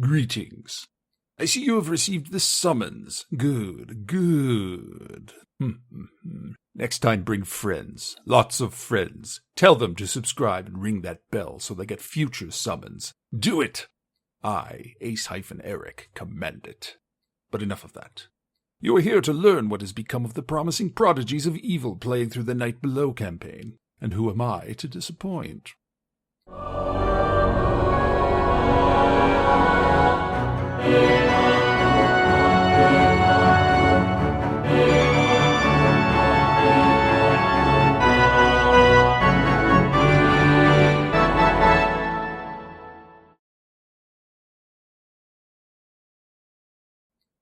Greetings. I see you have received the summons. Good. Next time bring friends. Lots of friends. Tell them to subscribe and ring that bell so they get future summons. Do it! I, Ace-Erik, command it. But enough of that. You are here to learn what has become of the promising prodigies of evil playing through the Night Below campaign. And who am I to disappoint?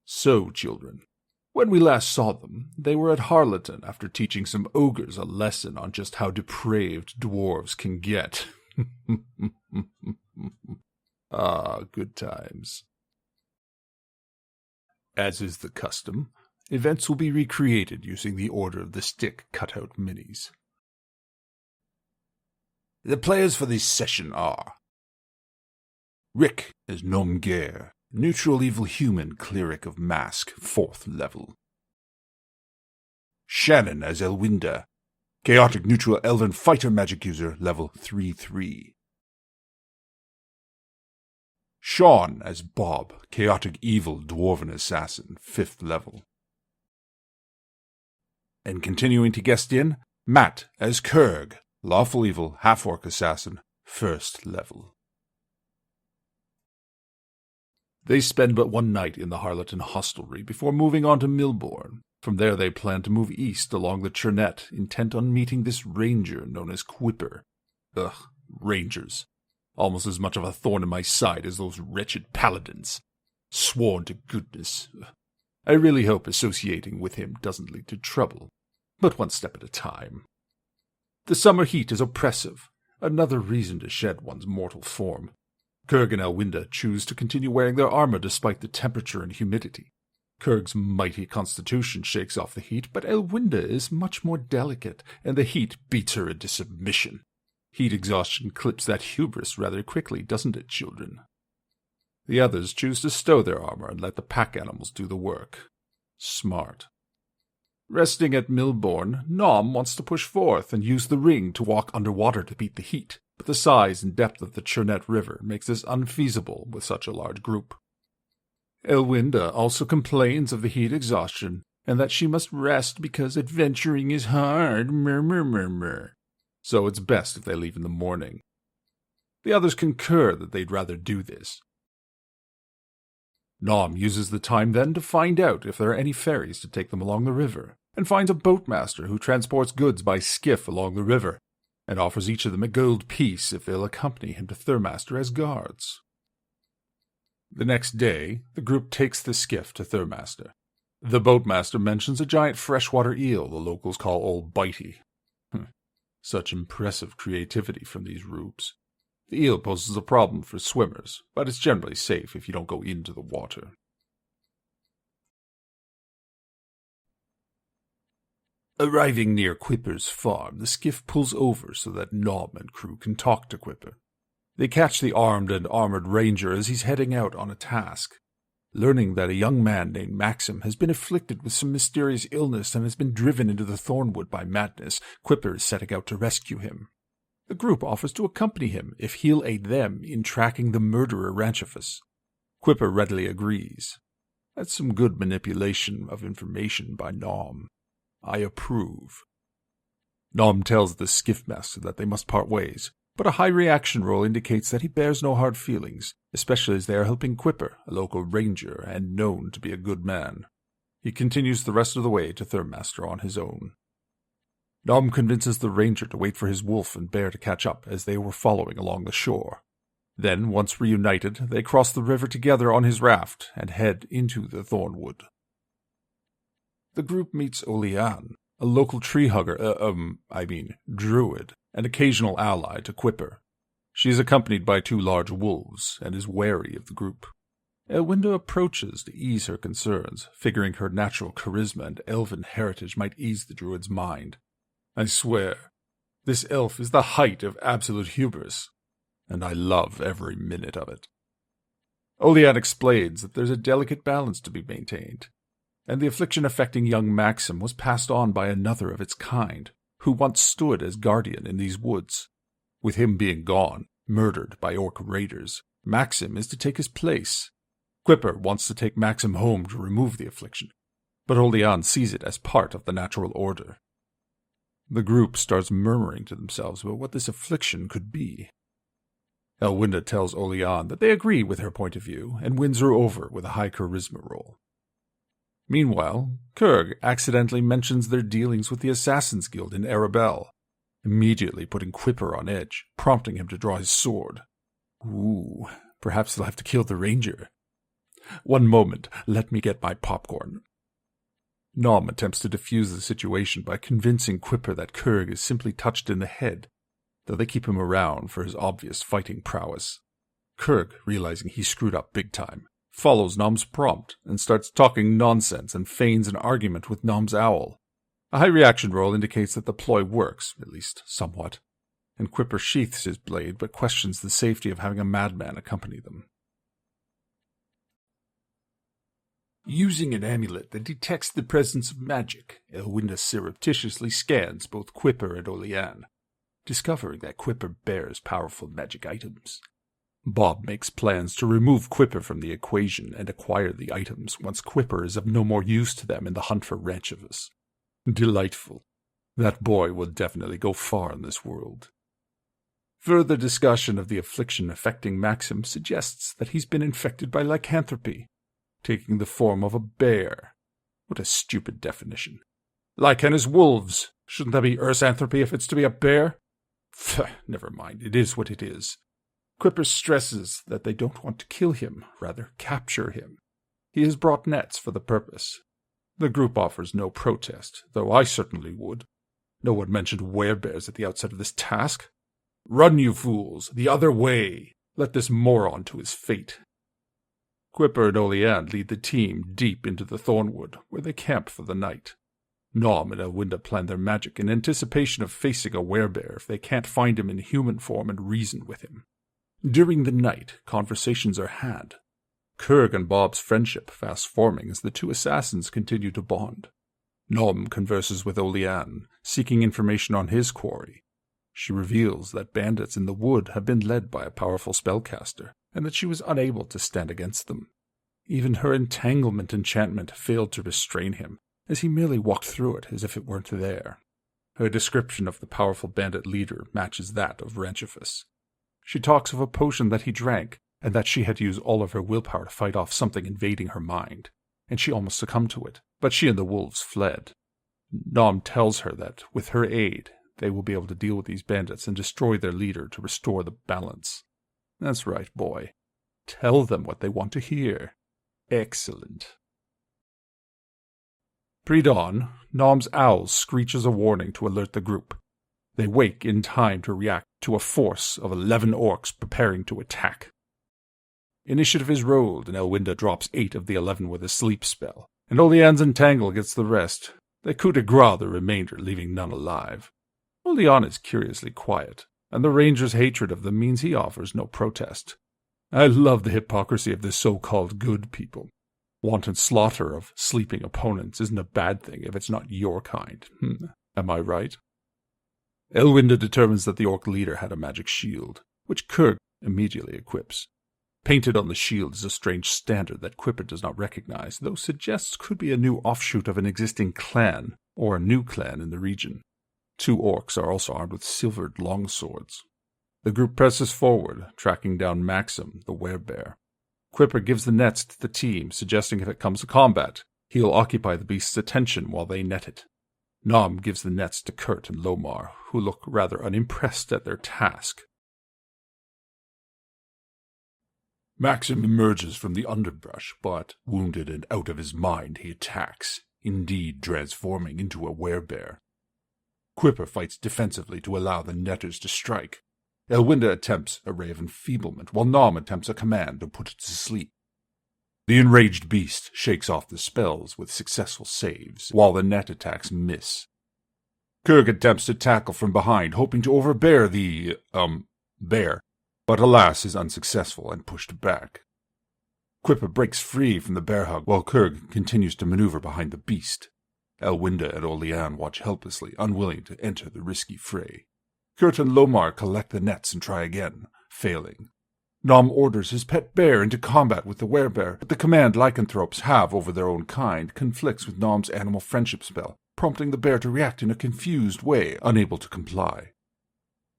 So, children, when we last saw them, they were at Harleton after teaching some ogres a lesson on just how depraved dwarves can get. Ah, good times. As is the custom, events will be recreated using the Order of the Stick cutout minis. The players for this session are Rick as Nomgare, neutral evil human cleric of Mask, 4th level. Shannon as Elwinda, chaotic neutral elven fighter magic user, level 3-3. Sean as Bob, chaotic evil dwarven assassin, 5th level. And continuing to guest in, Matt as Kurg, lawful evil half-orc assassin, 1st level. They spend but one night in the Harleton hostelry before moving on to Milbourne. From there they plan to move east along the Churnet, intent on meeting this ranger known as Quipper. Ugh, rangers. Almost as much of a thorn in my side as those wretched paladins. Sworn to goodness. I really hope associating with him doesn't lead to trouble, but one step at a time. The summer heat is oppressive, another reason to shed one's mortal form. Kurg and Elwinda choose to continue wearing their armor despite the temperature and humidity. Kurg's mighty constitution shakes off the heat, but Elwinda is much more delicate, and the heat beats her into submission. Heat exhaustion clips that hubris rather quickly, doesn't it, children? The others choose to stow their armor and let the pack animals do the work. Smart. Resting at Milbourne, Nom wants to push forth and use the ring to walk underwater to beat the heat. But the size and depth of the Churnet River makes this unfeasible with such a large group. Elwinda also complains of the heat exhaustion, and that she must rest because adventuring is hard, so it's best if they leave in the morning. The others concur that they'd rather do this. Nom uses the time then to find out if there are any ferries to take them along the river, and finds a boatmaster who transports goods by skiff along the river, and offers each of them a gold piece if they'll accompany him to Thurmaster as guards. The next day, the group takes the skiff to Thurmaster. The boatmaster mentions a giant freshwater eel the locals call Old Bitey. Such impressive creativity from these rubes. The eel poses a problem for swimmers, but it's generally safe if you don't go into the water. Arriving near Quipper's farm, the skiff pulls over so that Nom and crew can talk to Quipper. They catch the armed and armored ranger as he's heading out on a task. Learning that a young man named Maxim has been afflicted with some mysterious illness and has been driven into the Thornwood by madness, Quipper is setting out to rescue him. The group offers to accompany him if he'll aid them in tracking the murderer Ranchifus. Quipper readily agrees. That's some good manipulation of information by Nom. I approve. Nom tells the skiffmaster that they must part ways, but a high reaction roll indicates that he bears no hard feelings, especially as they are helping Quipper, a local ranger and known to be a good man. He continues the rest of the way to Thurmaster on his own. Nom convinces the ranger to wait for his wolf and bear to catch up as they were following along the shore. Then, once reunited, they cross the river together on his raft and head into the Thornwood. The group meets Olean, a local tree hugger, druid, an occasional ally to Quipper. She is accompanied by 2 large wolves and is wary of the group. Elwinda approaches to ease her concerns, figuring her natural charisma and elven heritage might ease the druid's mind. I swear, this elf is the height of absolute hubris, and I love every minute of it. Olean explains that there's a delicate balance to be maintained, and the affliction affecting young Maxim was passed on by another of its kind, who once stood as guardian in these woods. With him being gone, murdered by orc raiders, Maxim is to take his place. Quipper wants to take Maxim home to remove the affliction, but Olean sees it as part of the natural order. The group starts murmuring to themselves about what this affliction could be. Elwinda tells Olean that they agree with her point of view and wins her over with a high charisma roll. Meanwhile, Kurg accidentally mentions their dealings with the Assassin's Guild in Arabelle, immediately putting Quipper on edge, prompting him to draw his sword. Ooh, perhaps they'll have to kill the ranger. One moment, let me get my popcorn. Nom attempts to defuse the situation by convincing Quipper that Kurg is simply touched in the head, though they keep him around for his obvious fighting prowess. Kurg, realizing he screwed up big time, follows Nom's prompt and starts talking nonsense and feigns an argument with Nom's owl. A high reaction roll indicates that the ploy works, at least somewhat, and Quipper sheaths his blade but questions the safety of having a madman accompany them. Using an amulet that detects the presence of magic, Elwinda surreptitiously scans both Quipper and Olean, discovering that Quipper bears powerful magic items. Bob makes plans to remove Quipper from the equation and acquire the items once Quipper is of no more use to them in the hunt for Ranchivus. Delightful. That boy will definitely go far in this world. Further discussion of the affliction affecting Maxim suggests that he's been infected by lycanthropy, taking the form of a bear. What a stupid definition. Lycan is wolves. Shouldn't that be ursanthropy if it's to be a bear? Never mind, it is what it is. Quipper stresses that they don't want to kill him, rather capture him. He has brought nets for the purpose. The group offers no protest, though I certainly would. No one mentioned werebears at the outset of this task. Run, you fools, the other way! Let this moron to his fate. Quipper and Olean lead the team deep into the thornwood, where they camp for the night. Nom and Elwinda plan their magic in anticipation of facing a werebear if they can't find him in human form and reason with him. During the night, conversations are had. Kurg and Bob's friendship fast forming as the two assassins continue to bond. Nom converses with Olean, seeking information on his quarry. She reveals that bandits in the wood have been led by a powerful spellcaster, and that she was unable to stand against them. Even her entanglement enchantment failed to restrain him, as he merely walked through it as if it weren't there. Her description of the powerful bandit leader matches that of Ranchivus. She talks of a potion that he drank, and that she had used all of her willpower to fight off something invading her mind, and she almost succumbed to it, but she and the wolves fled. Nom tells her that, with her aid, they will be able to deal with these bandits and destroy their leader to restore the balance. That's right, boy. Tell them what they want to hear. Excellent. Pre-dawn, Nom's owl screeches a warning to alert the group. They wake in time to react to a force of 11 orcs preparing to attack. Initiative is rolled, and Elwinda drops 8 of the 11 with a sleep spell, and Olean's entangle gets the rest. They coup de grace the remainder, leaving none alive. Olean is curiously quiet, and the ranger's hatred of them means he offers no protest. I love the hypocrisy of the so-called good people. Wanton slaughter of sleeping opponents isn't a bad thing if it's not your kind. Am I right? Elwinda determines that the orc leader had a magic shield, which Kurg immediately equips. Painted on the shield is a strange standard that Quipper does not recognize, though suggests could be a new offshoot of an existing clan, or a new clan in the region. 2 orcs are also armed with silvered longswords. The group presses forward, tracking down Maxim, the werebear. Quipper gives the nets to the team, suggesting if it comes to combat, he'll occupy the beast's attention while they net it. Nom gives the nets to Kurt and Lomar, who look rather unimpressed at their task. Maxim emerges from the underbrush, but, wounded and out of his mind, he attacks, indeed transforming into a werebear. Quipper fights defensively to allow the netters to strike. Elwinda attempts a ray of enfeeblement, while Nom attempts a command to put it to sleep. The enraged beast shakes off the spells with successful saves, while the net attacks miss. Kurg attempts to tackle from behind, hoping to overbear the, bear, but alas is unsuccessful and pushed back. Quipper breaks free from the bear hug while Kurg continues to maneuver behind the beast. Elwinda and Olean watch helplessly, unwilling to enter the risky fray. Kurt and Lomar collect the nets and try again, failing. Nom orders his pet bear into combat with the werebear, but the command lycanthropes have over their own kind conflicts with Nom's animal friendship spell, prompting the bear to react in a confused way, unable to comply.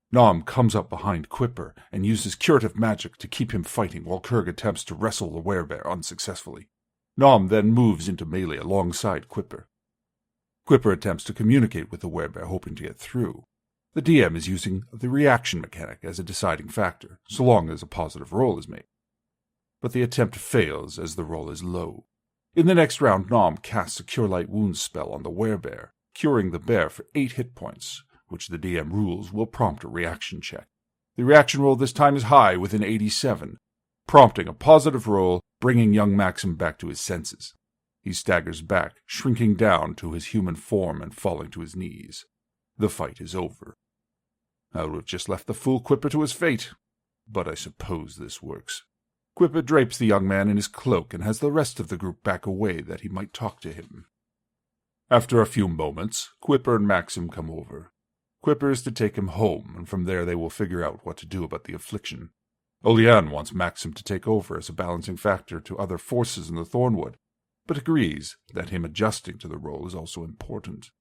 Nom comes up behind Quipper and uses curative magic to keep him fighting while Kurg attempts to wrestle the werebear unsuccessfully. Nom then moves into melee alongside Quipper. Quipper attempts to communicate with the werebear, hoping to get through. The DM is using the reaction mechanic as a deciding factor, so long as a positive roll is made. But the attempt fails as the roll is low. In the next round, Nom casts a Cure Light Wounds spell on the werebear, curing the bear for 8 hit points, which the DM rules will prompt a reaction check. The reaction roll this time is high, with an 87, prompting a positive roll, bringing young Maxim back to his senses. He staggers back, shrinking down to his human form and falling to his knees. The fight is over. I would have just left the fool Quipper to his fate, but I suppose this works. Quipper drapes the young man in his cloak and has the rest of the group back away that he might talk to him. After a few moments, Quipper and Maxim come over. Quipper is to take him home, and from there they will figure out what to do about the affliction. Olean wants Maxim to take over as a balancing factor to other forces in the Thornwood, but agrees that him adjusting to the role is also important.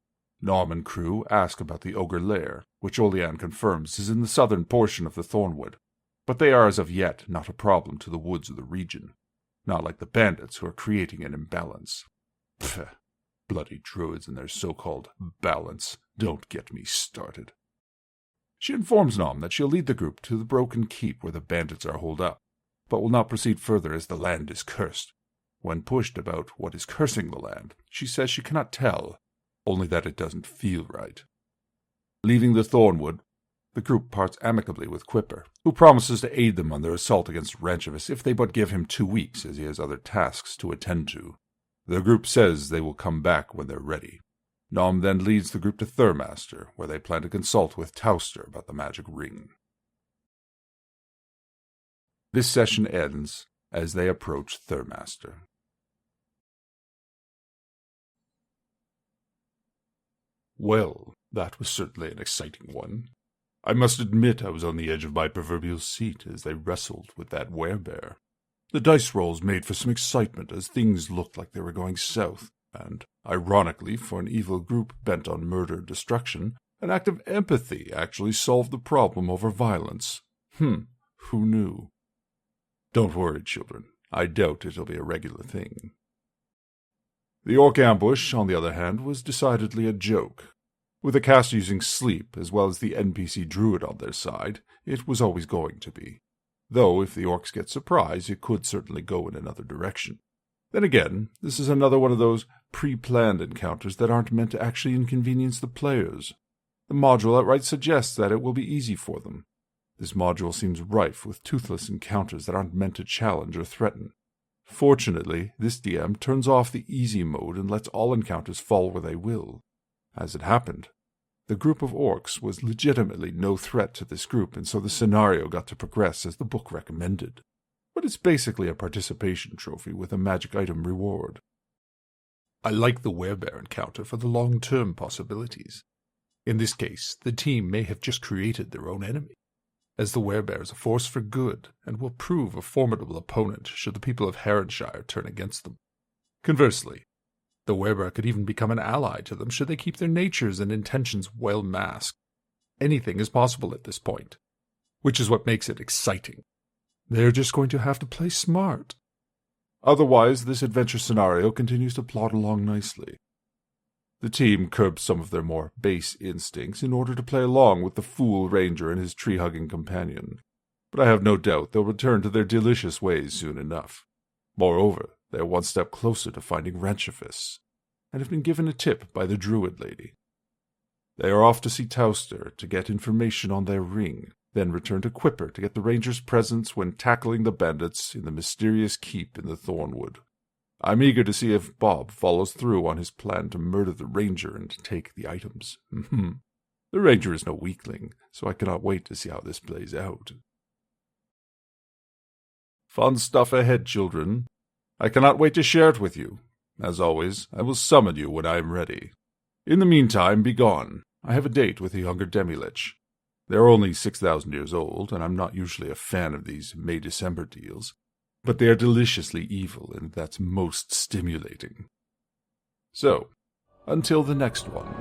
Nom and crew ask about the Ogre Lair, which Olean confirms is in the southern portion of the Thornwood, but they are as of yet not a problem to the woods of the region, not like the bandits who are creating an imbalance. Pfft, bloody druids and their so-called balance, don't get me started. She informs Nom that she'll lead the group to the broken keep where the bandits are holed up, but will not proceed further as the land is cursed. When pushed about what is cursing the land, she says she cannot tell, only that it doesn't feel right. Leaving the Thornwood, the group parts amicably with Quipper, who promises to aid them on their assault against Ranchivus if they but give him 2 weeks, as he has other tasks to attend to. The group says they will come back when they're ready. Nom then leads the group to Thurmaster, where they plan to consult with Tauster about the magic ring. This session ends as they approach Thurmaster. Well, that was certainly an exciting one. I must admit I was on the edge of my proverbial seat as they wrestled with that werebear. The dice rolls made for some excitement as things looked like they were going south, and, ironically, for an evil group bent on murder and destruction, an act of empathy actually solved the problem over violence. Who knew? Don't worry, children. I doubt it'll be a regular thing. The orc ambush, on the other hand, was decidedly a joke. With the cast using sleep, as well as the NPC druid on their side, it was always going to be. Though, if the orcs get surprised, it could certainly go in another direction. Then again, this is another one of those pre-planned encounters that aren't meant to actually inconvenience the players. The module outright suggests that it will be easy for them. This module seems rife with toothless encounters that aren't meant to challenge or threaten. Fortunately, this DM turns off the easy mode and lets all encounters fall where they will. As it happened, the group of orcs was legitimately no threat to this group, and so the scenario got to progress as the book recommended. But it's basically a participation trophy with a magic item reward. I like the werebear encounter for the long-term possibilities. In this case, the team may have just created their own enemy, as the werebear is a force for good and will prove a formidable opponent should the people of Haranshire turn against them. Conversely, the werebear could even become an ally to them should they keep their natures and intentions well masked. Anything is possible at this point, which is what makes it exciting. They're just going to have to play smart. Otherwise, this adventure scenario continues to plod along nicely. The team curbs some of their more base instincts in order to play along with the fool ranger and his tree-hugging companion, but I have no doubt they'll return to their delicious ways soon enough. Moreover, they are one step closer to finding Ranchivus, and have been given a tip by the druid lady. They are off to see Tauster to get information on their ring, then return to Quipper to get the ranger's presence when tackling the bandits in the mysterious keep in the Thornwood. I'm eager to see if Bob follows through on his plan to murder the ranger and take the items. The ranger is no weakling, so I cannot wait to see how this plays out. Fun stuff ahead, children. I cannot wait to share it with you. As always, I will summon you when I am ready. In the meantime, be gone. I have a date with the younger Demilich. They're only 6,000 years old, and I'm not usually a fan of these May-December deals, but they are deliciously evil, and that's most stimulating. So, until the next one.